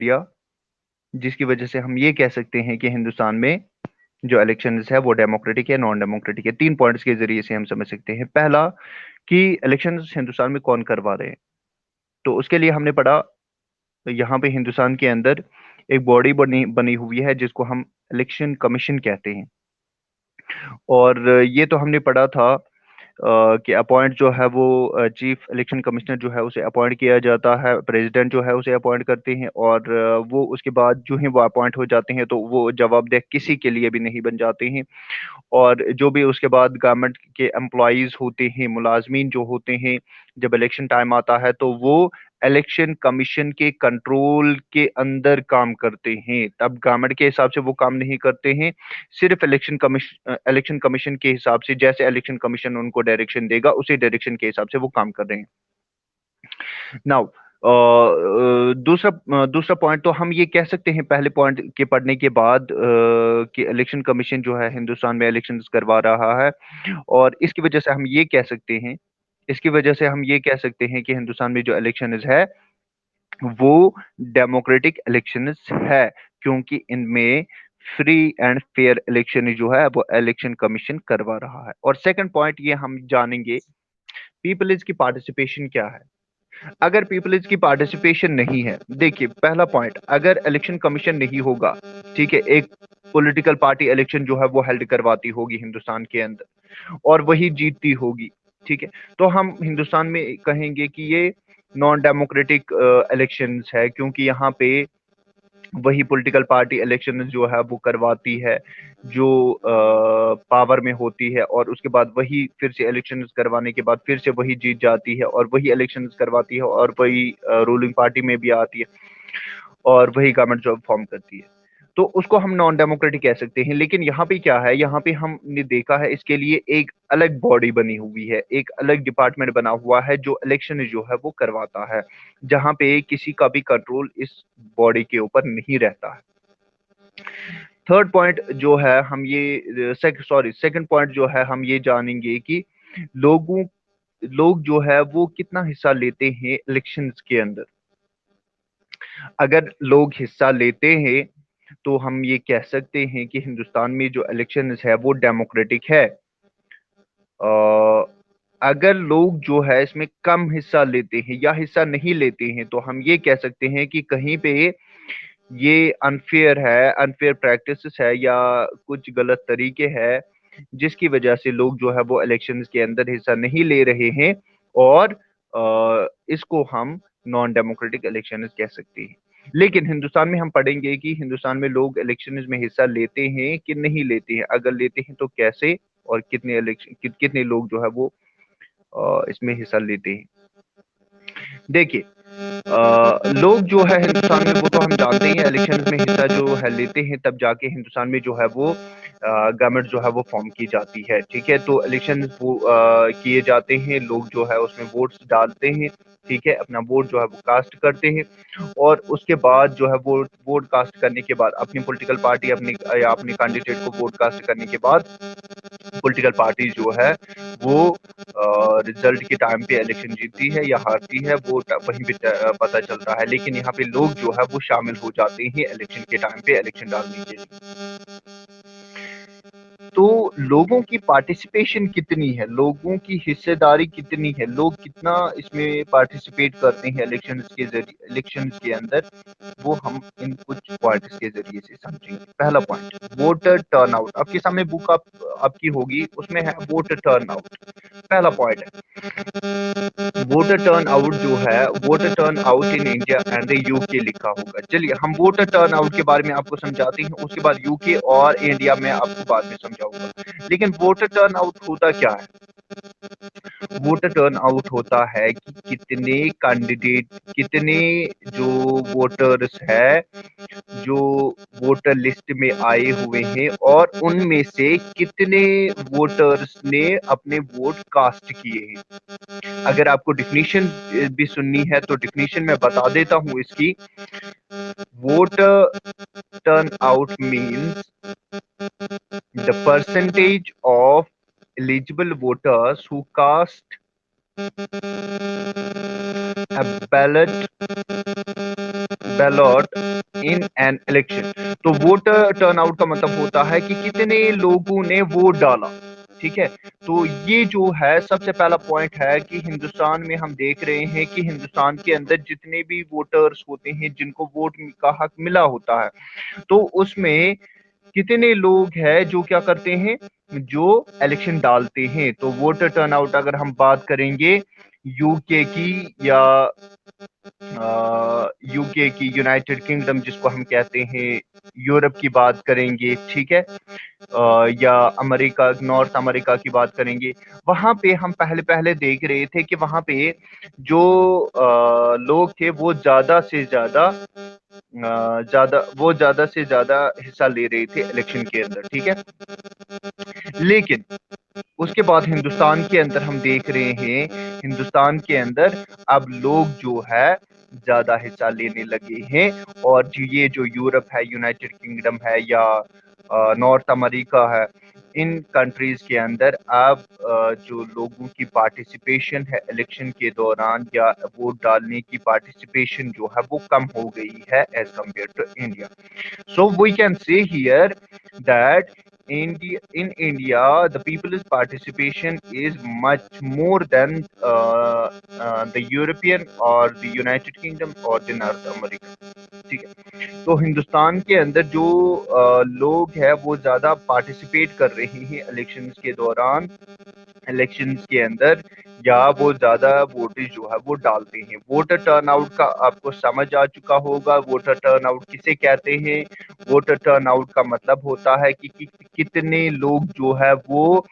दिया, जिसकी वजह से हम ये कह सकते हैं कि हिंदुस्तान में जो इलेक्शंस है वो डेमोक्रेटिक है, नॉन डेमोक्रेटिक है। 3 पॉइंट्स के ज़रिए से हम समझ सकते हैं। पहला कि इलेक्शंस हिंदुस्तान में कौन करवा रहे हैं। तो उसके लिए हमने पढ़ा, यहाँ पे हिंदुस्तान के अंदर एक बॉडी बनी बनी हुई है जिसको हम इलेक्शन कमीशन कहते हैं। और ये तो हमने पढ़ा था कि अपॉइंट जो है वो चीफ इलेक्शन कमिश्नर जो है उसे अपॉइंट किया जाता है, प्रेसिडेंट जो है उसे अपॉइंट करते हैं, और वो उसके बाद जो है वो अपॉइंट हो जाते हैं तो वो जवाबदेह किसी के लिए भी नहीं बन जाते हैं। और जो भी उसके बाद गवर्नमेंट के एम्प्लॉइज होते हैं, मुलाजमीन जो होते हैं, जब इलेक्शन टाइम आता है तो वो इलेक्शन कमीशन के कंट्रोल के अंदर काम करते हैं। तब गवर्नमेंट के हिसाब से वो काम नहीं करते हैं, सिर्फ इलेक्शन कमीशन के हिसाब से, जैसे इलेक्शन कमीशन उनको डायरेक्शन देगा उसी डायरेक्शन के हिसाब से वो काम कर रहे हैं। नाउ दूसरा पॉइंट तो हम ये कह सकते हैं पहले पॉइंट के पढ़ने के बाद कि इलेक्शन कमीशन जो है हिंदुस्तान में इलेक्शंस करवा रहा है। और इसकी वजह से हम ये कह सकते हैं, इसकी वजह से हम ये कह सकते हैं कि हिंदुस्तान में जो इलेक्शंस है वो डेमोक्रेटिक इलेक्शंस है, क्योंकि इनमें फ्री एंड फेयर इलेक्शन जो है वो इलेक्शन कमीशन करवा रहा है। और सेकंड पॉइंट ये हम जानेंगे, पीपल्स की पार्टिसिपेशन क्या है। अगर पीपल्स की पार्टिसिपेशन नहीं है, देखिए पहला पॉइंट, अगर इलेक्शन कमीशन नहीं होगा, ठीक है, एक पॉलिटिकल पार्टी इलेक्शन जो है वो हेल्ड करवाती होगी हिंदुस्तान के अंदर और वही जीतती होगी, ठीक है, तो हम हिंदुस्तान में कहेंगे कि ये नॉन डेमोक्रेटिक इलेक्शंस है, क्योंकि यहाँ पे वही पॉलिटिकल पार्टी इलेक्शन जो है वो करवाती है जो पावर में होती है, और उसके बाद वही फिर से इलेक्शंस करवाने के बाद फिर से वही जीत जाती है और वही इलेक्शंस करवाती है और वही रूलिंग पार्टी में भी आती है और वही गवर्नमेंट जो फॉर्म करती है। तो उसको हम नॉन डेमोक्रेटिक कह सकते हैं। लेकिन यहाँ पे क्या है, यहाँ पे हमने देखा है इसके लिए एक अलग बॉडी बनी हुई है, एक अलग डिपार्टमेंट बना हुआ है जो इलेक्शन जो है वो करवाता है, जहाँ पे किसी का भी कंट्रोल इस बॉडी के ऊपर नहीं रहता है। थर्ड पॉइंट जो है हम ये सेकंड पॉइंट जो है हम ये जानेंगे कि लोगों लोग जो है वो कितना हिस्सा लेते हैं इलेक्शंस के अंदर। अगर लोग हिस्सा लेते हैं तो हम ये कह सकते हैं कि हिंदुस्तान में जो इलेक्शन है वो डेमोक्रेटिक है। अगर लोग जो है इसमें कम हिस्सा लेते हैं या हिस्सा नहीं लेते हैं तो हम ये कह सकते हैं कि कहीं पे ये अनफेयर है, अनफेयर प्रैक्टिसेस है या कुछ गलत तरीके हैं, जिसकी वजह से लोग जो है वो इलेक्शंस के अंदर हिस्सा नहीं ले रहे हैं, और इसको हम नॉन डेमोक्रेटिक इलेक्शन कह सकते हैं। लेकिन हिंदुस्तान में हम पढ़ेंगे कि हिंदुस्तान में लोग इलेक्शन में हिस्सा लेते हैं कि नहीं लेते हैं, अगर लेते हैं तो कैसे, और कितने लोग जो है वो इसमें हिस्सा लेते हैं। देखिए लोग जो है हिंदुस्तान में वो तो हम जानते हैं इलेक्शन में हिस्सा जो है लेते हैं, तब जाके हिंदुस्तान में जो है वो गवर्नमेंट जो है वो फॉर्म की जाती है, ठीक है। तो इलेक्शन वो किए जाते हैं, लोग जो है उसमें वोट्स डालते हैं, ठीक है, अपना वोट जो है वो कास्ट करते हैं, और उसके बाद जो है वो वोट कास्ट करने के बाद अपनी पॉलिटिकल पार्टी अपनी या अपने कैंडिडेट को वोट कास्ट करने के बाद पॉलिटिकल पार्टी जो है वो रिजल्ट के टाइम पे इलेक्शन जीतती है या हारती है, वो वहीं पे पता चलता है। लेकिन यहाँ पे लोग जो है वो शामिल हो जाते हैं इलेक्शन के टाइम पे इलेक्शन डालने के लिए। तो लोगों की पार्टिसिपेशन कितनी है, लोगों की हिस्सेदारी कितनी है, लोग कितना इसमें पार्टिसिपेट करते हैं इलेक्शंस के अंदर, वो हम इन कुछ पॉइंट्स के जरिए से समझेंगे। पहला पॉइंट, वोटर टर्नआउट। आपके सामने बुक आपकी होगी, उसमें है वोटर टर्नआउट। पहला पॉइंट है वोटर टर्न आउट जो है, voter turn out in India and UK लिखा होगा। चलिए हम वोटर टर्न आउट के बारे में आपको समझाते हैं, उसके बाद यूके और इंडिया में आपको बाद में समझाऊंगा। लेकिन वोटर टर्न आउट होता क्या है? वोटर टर्न आउट होता है कि कितने कैंडिडेट, कितने जो वोटर्स है जो वोटर लिस्ट में आए हुए हैं, और उनमें से कितने वोटर्स ने अपने वोट कास्ट किए हैं। अगर आपको डिफिनीशन भी सुननी है तो डिफिनीशन मैं बता देता हूं इसकी। Voter turn out means the percentage of eligible voters who cast a ballot ballot in an election। तो वोटर टर्नआउट का मतलब होता है कि कितने लोगों ने वोट डाला। ठीक है, तो ये जो है सबसे पहला पॉइंट है कि हिंदुस्तान में हम देख रहे हैं कि हिंदुस्तान के अंदर जितने भी वोटर्स होते हैं जिनको वोट का हक मिला होता है, तो उसमें कितने लोग हैं जो क्या करते हैं, जो इलेक्शन डालते हैं। तो वोटर टर्नआउट अगर हम बात करेंगे यूके की या यूके की, यूनाइटेड किंगडम जिसको हम कहते हैं, यूरोप की बात करेंगे, ठीक है, या अमेरिका, नॉर्थ अमेरिका की बात करेंगे, वहां पे हम पहले पहले देख रहे थे कि वहां पे जो लोग थे वो ज्यादा से ज्यादा हिस्सा ले रहे थे इलेक्शन के अंदर। ठीक है, लेकिन उसके बाद हिंदुस्तान के अंदर हम देख रहे हैं, हिंदुस्तान के अंदर अब लोग जो है ज्यादा हिस्सा लेने लगे हैं। और ये जो यूरोप है, यूनाइटेड किंगडम है या नॉर्थ अमेरिका है, इन कंट्रीज के अंदर अब जो लोगों की पार्टिसिपेशन है इलेक्शन के दौरान या वोट डालने की पार्टिसिपेशन जो है वो कम हो गई है as compare to India. So we can say here that in India, the people's participation is much more than the European or the United Kingdom or the North America। ठीक है, तो हिंदुस्तान के अंदर जो लोग हैं वो ज्यादा पार्टिसिपेट कर रहे हैं इलेक्शंस के दौरान, इलेक्शंस के अंदर, या वो ज्यादा वोटेज जो है वो डालते हैं। वोटर टर्नआउट का आपको समझ आ चुका होगा, वोटर टर्नआउट किसे कहते हैं। वोटर टर्नआउट का मतलब होता है कि कितने लोग जो है वो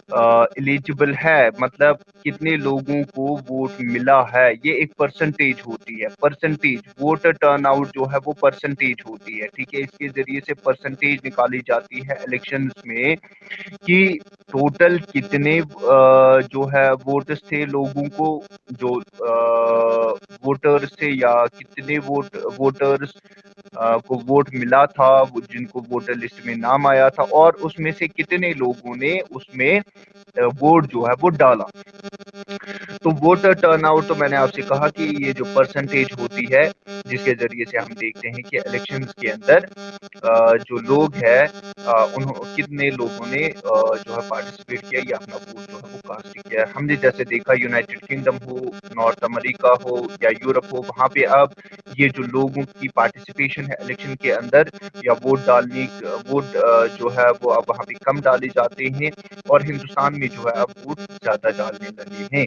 एलिजिबल है, मतलब कितने लोगों को वोट मिला है। ये एक परसेंटेज होती है, परसेंटेज, वोटर टर्नआउट जो है वो परसेंटेज होती है। ठीक है, इसके जरिए से परसेंटेज निकाली जाती है इलेक्शंस में कि टोटल कितने जो है वोटर्स थे, लोगों को जो वोटर्स थे, या कितने वोटर्स को वोट मिला था, वो जिनको वोटर लिस्ट में नाम आया था, और उसमें से कितने लोगों ने उसमें वोट जो है वो डाला। तो वोटर टर्नआउट, तो मैंने आपसे कहा कि ये जो परसेंटेज होती है जिसके जरिए से हम देखते हैं कि इलेक्शंस के अंदर जो लोग हैं उन कितने लोगों ने जो है पार्टिसिपेट किया या अपना वोट जो है वो कास्ट किया है। हमने जैसे देखा यूनाइटेड किंगडम हो, नॉर्थ अमेरिका हो या यूरोप हो, वहाँ पे अब ये जो लोगों की पार्टिसिपेशन है इलेक्शन के अंदर या वोट जो है वो अब वहाँ पे कम डाले जाते हैं, और हिंदुस्तान में जो है अब वोट ज्यादा डालने लगे हैं।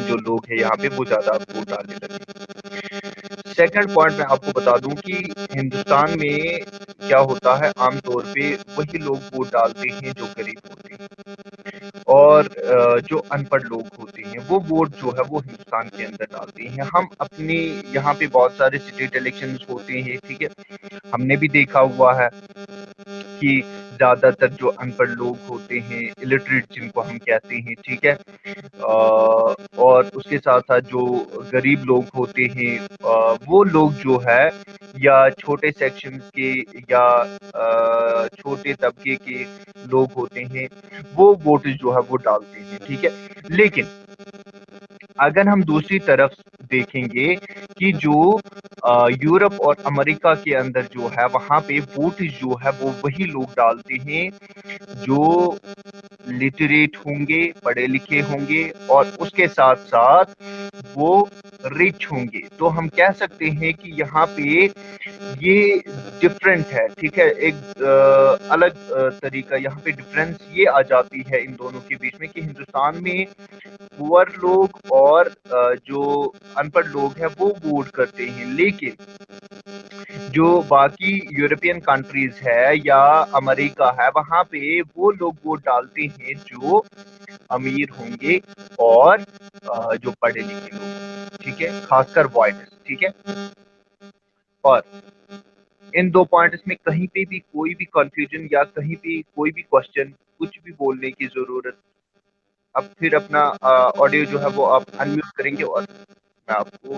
जो लोग हैं यहाँ पे वो ज्यादा वोट डालने लगे। सेकंड पॉइंट मैं आपको बता दूं कि हिंदुस्तान में क्या होता है, आमतौर पे वही लोग वोट डालते हैं जो गरीब होते हैं, और जो अनपढ़ लोग होते हैं वो वोट जो है वो हिंदुस्तान के अंदर डालते हैं। हम अपने यहाँ पे बहुत सारे स्टेट इलेक्शंस होते हैं, ठीक है, हमने भी देखा हुआ है कि ज्यादातर जो अनपढ़ लोग होते हैं, इलिटरेट जिनको हम कहते हैं, ठीक है, और उसके साथ साथ जो गरीब लोग होते हैं, वो लोग जो है या छोटे सेक्शन के या छोटे तबके के लोग होते हैं, वो वोट जो है वो डालते हैं। ठीक है, लेकिन अगर हम दूसरी तरफ देखेंगे कि जो यूरोप और अमेरिका के अंदर जो है वहां पे वोट जो है वो वही लोग डालते हैं जो लिटरेट होंगे, पढ़े लिखे होंगे, और उसके साथ साथ वो रिच होंगे। तो हम कह सकते हैं कि यहाँ पे ये डिफरेंट है। ठीक है, एक अलग तरीका यहाँ पे डिफरेंस ये आ जाती है इन दोनों के बीच में कि हिंदुस्तान में पुअर लोग और जो अनपढ़ लोग हैं वो वोट करते हैं, लेकिन जो बाकी यूरोपियन कंट्रीज है या अमेरिका है वहां पे वो लोग वोट डालते हैं जो अमीर होंगे और जो पढ़े लिखे लोग होंगे। ठीक है, खासकर बॉयज। ठीक है, और इन दो पॉइंट्स में कहीं पे भी कोई भी कंफ्यूजन या कहीं भी कोई भी क्वेश्चन, कुछ भी बोलने की जरूरत। अब फिर अपना ऑडियो जो है वो आप अनम्यूट करेंगे और मैं आपको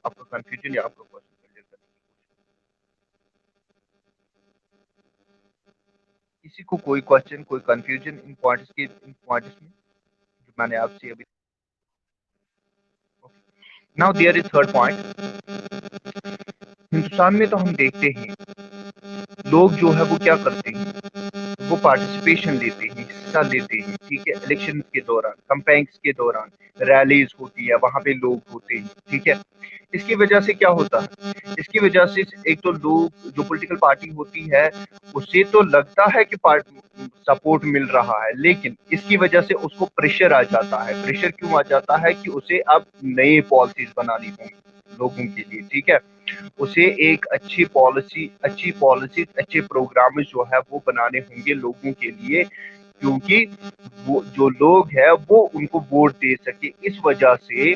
आपका कंफ्यूजन या आपका क्वेश्चन क्लियर करूंगा। किसी को कोई क्वेश्चन, कोई कंफ्यूजन इन पॉइंट्स में जो मैंने आपसे अभी। Now there is third point. Hindustan में तो हम देखते हैं लोग जो है वो क्या करते हैं, वो पार्टिसिपेशन लेते हैं, हिस्सा लेते हैं, ठीक है, इलेक्शन के दौरान, कैंपेन्स के दौरान, रैलीज होती है, वहां पे लोग होते हैं, ठीक है। इसकी वजह से क्या होता है, इसकी वजह से एक तो लोग, जो पॉलिटिकल पार्टी होती है, उसे तो लगता है कि सपोर्ट मिल रहा है, लेकिन इसकी वजह से उसको प्रेशर आ जाता है। प्रेशर क्यों आ जाता है कि उसे अब नए पॉलिसीज बनानी होंगी लोगों के लिए, ठीक है। उसे एक अच्छी पॉलिसी अच्छे प्रोग्राम जो है वो बनाने होंगे लोगों के लिए, क्योंकि वो जो लोग हैं वो उनको वोट दे सके। इस वजह से